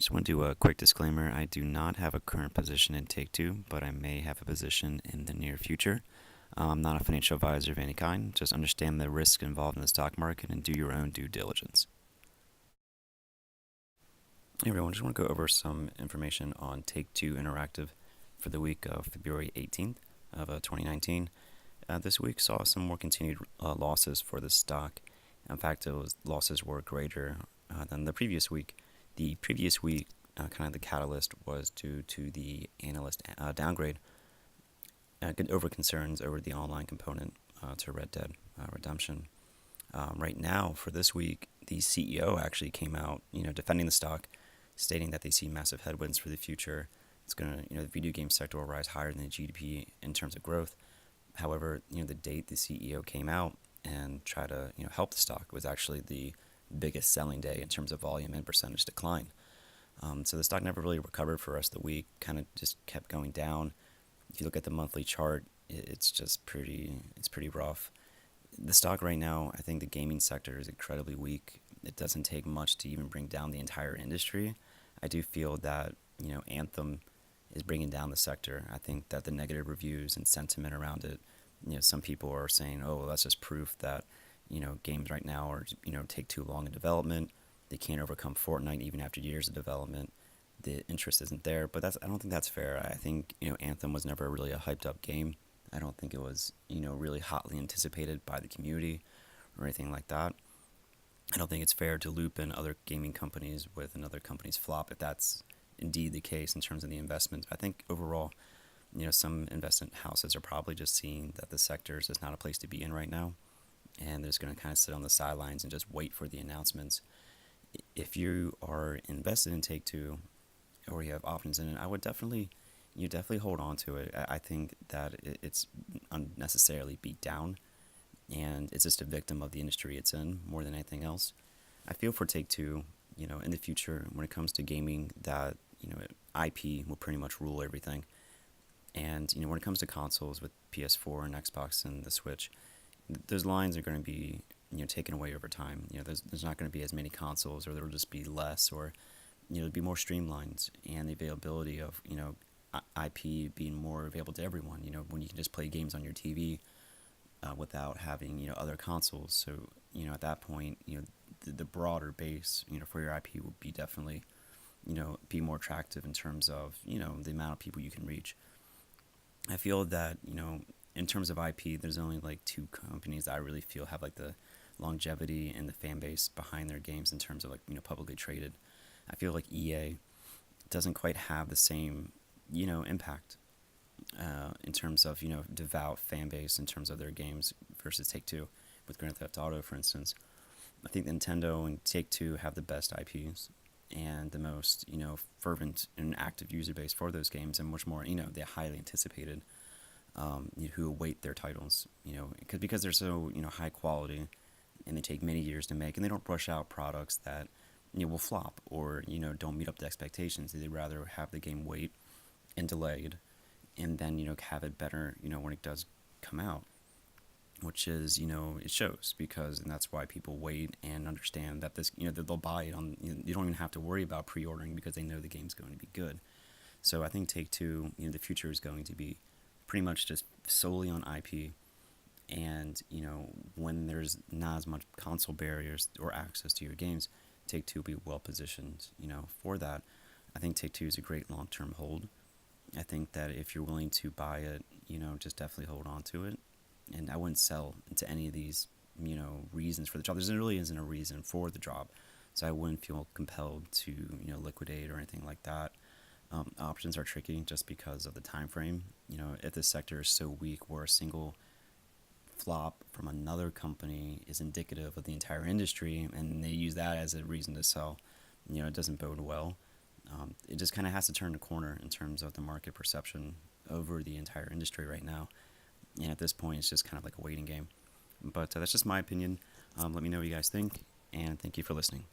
Just want to do a quick disclaimer. I do not have a current position in Take-Two, but I may have a position in the near future. I'm not a financial advisor of any kind. Just understand the risk involved in the stock market and do your own due diligence. Hey everyone, just want to go over some information on Take-Two Interactive for the week of February 18th of 2019. This week saw some more continued losses for the stock. In fact, losses were greater than the previous week. The previous week, kind of the catalyst was due to the analyst downgrade over concerns over the online component to Red Dead Redemption. Right now, for this week, the CEO actually came out, defending the stock, stating that they see massive headwinds for the future. It's gonna, the video game sector will rise higher than the GDP in terms of growth. However, the date the CEO came out and tried to, help the stock was actually the biggest selling day in terms of volume and percentage decline. So the stock never really recovered for the rest of the week, kind of just kept going down. If you look at the monthly chart, it's pretty rough. The stock right now, I think the gaming sector is incredibly weak. It doesn't take much to even bring down the entire industry. I do feel that, Anthem is bringing down the sector. I think that the negative reviews and sentiment around it, some people are saying, oh, well, that's just proof that, games right now are, take too long in development. They can't overcome Fortnite even after years of development. The interest isn't there, but I don't think that's fair. I think, Anthem was never really a hyped up game. I don't think it was, really hotly anticipated by the community or anything like that. I don't think it's fair to loop in other gaming companies with another company's flop if that's indeed the case in terms of the investments. I think overall, some investment houses are probably just seeing that the sector is just not a place to be in right now, and they're just going to kind of sit on the sidelines and just wait for the announcements. If you are invested in Take-Two or you have options in it, I would definitely hold on to it. I think that it's unnecessarily beat down, and it's just a victim of the industry it's in more than anything else. I feel for Take-Two, in the future when it comes to gaming that, IP will pretty much rule everything. And, when it comes to consoles with PS4 and Xbox and the Switch, those lines are going to be, taken away over time. There's not going to be as many consoles, or there will just be less, or, there'll be more streamlines and the availability of, IP being more available to everyone, when you can just play games on your TV without having, other consoles. So, at that point, the broader base, for your IP would be definitely, be more attractive in terms of, the amount of people you can reach. I feel that, in terms of IP, there's only like two companies that I really feel have like the longevity and the fan base behind their games in terms of like, publicly traded. I feel like EA doesn't quite have the same, impact in terms of, devout fan base in terms of their games versus Take-Two with Grand Theft Auto, for instance. I think Nintendo and Take-Two have the best IPs and the most, fervent and active user base for those games, and much more, they're highly anticipated, who await their titles, because they're so, high quality, and they take many years to make, and they don't rush out products that, will flop or, don't meet up to expectations. They'd rather have the game wait and delayed, and then, have it better, when it does come out, which is, it shows, and that's why people wait and understand that this, that they'll buy it on, you don't even have to worry about pre-ordering because they know the game's going to be good. So I think Take-Two, the future is going to be pretty much just solely on IP, and, when there's not as much console barriers or access to your games, Take-Two will be well positioned, for that. I think Take-Two is a great long-term hold. I think that if you're willing to buy it, just definitely hold on to it. And I wouldn't sell into any of these, reasons for the drop. There really isn't a reason for the drop, so I wouldn't feel compelled to, liquidate or anything like that. Options are tricky just because of the time frame. If the sector is so weak where a single flop from another company is indicative of the entire industry, and they use that as a reason to sell, it doesn't bode well. It just kind of has to turn the corner in terms of the market perception over the entire industry right now. And at this point, it's just kind of like a waiting game. But that's just my opinion. Let me know what you guys think, and thank you for listening.